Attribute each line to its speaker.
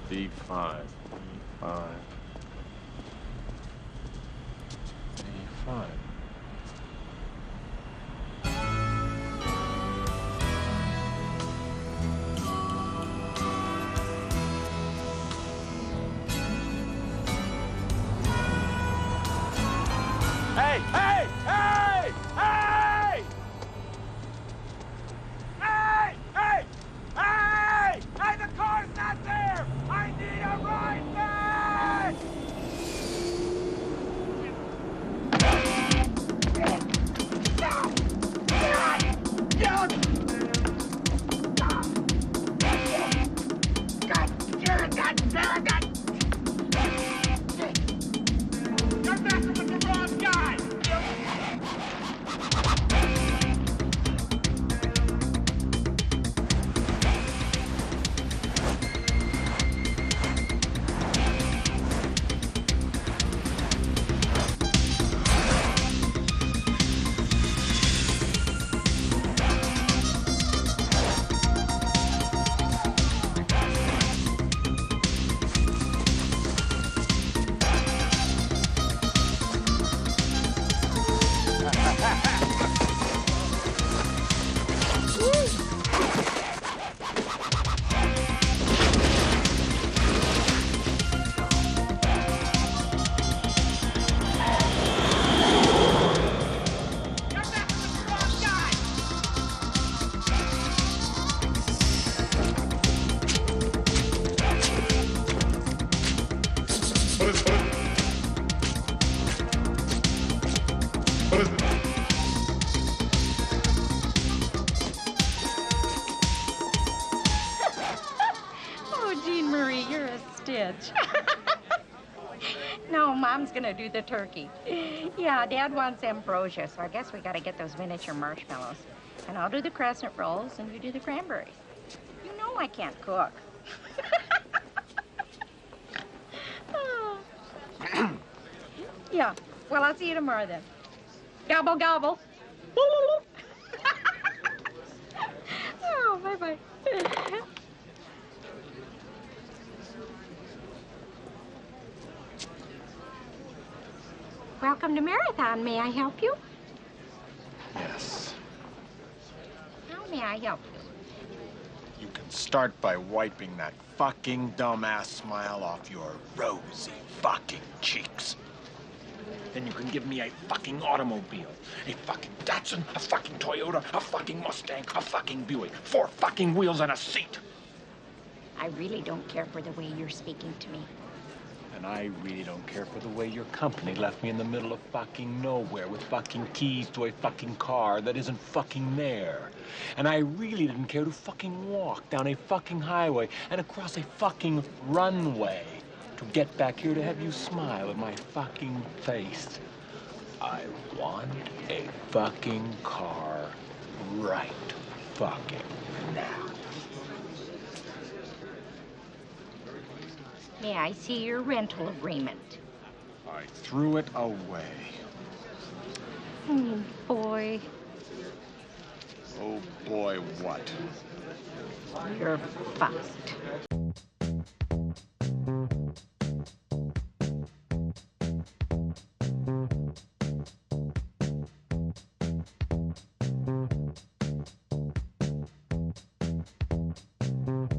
Speaker 1: D5. D5. D5. Hey! Hey! Hey! Hey! Hey! Hey! Hey! Hey! The car's not there! I need a ride back! You're messing with the wrong guy!
Speaker 2: No, Mom's gonna do the turkey. Yeah, Dad wants ambrosia, so I guess we gotta get those miniature marshmallows. And I'll do the crescent rolls, and you do the cranberries. You know I can't cook. Oh. Yeah, well, I'll see you tomorrow then. Gobble, gobble. Oh, bye-bye. Welcome to Marathon. May I help you?
Speaker 1: Yes.
Speaker 2: How may I help you?
Speaker 1: You can start by wiping that fucking dumbass smile off your rosy fucking cheeks. Then you can give me a fucking automobile. A fucking Datsun, a fucking Toyota, a fucking Mustang, a fucking Buick. 4 fucking wheels and a seat.
Speaker 2: I really don't care for the way you're speaking to me.
Speaker 1: And I really don't care for the way your company left me in the middle of fucking nowhere with fucking keys to a fucking car that isn't fucking there. And I really didn't care to fucking walk down a fucking highway and across a fucking runway to get back here to have you smile at my fucking face. I want a fucking car right fucking now.
Speaker 2: May I see your rental agreement?
Speaker 1: I threw it away.
Speaker 2: Oh, boy.
Speaker 1: Oh, boy, what?
Speaker 2: You're fussed.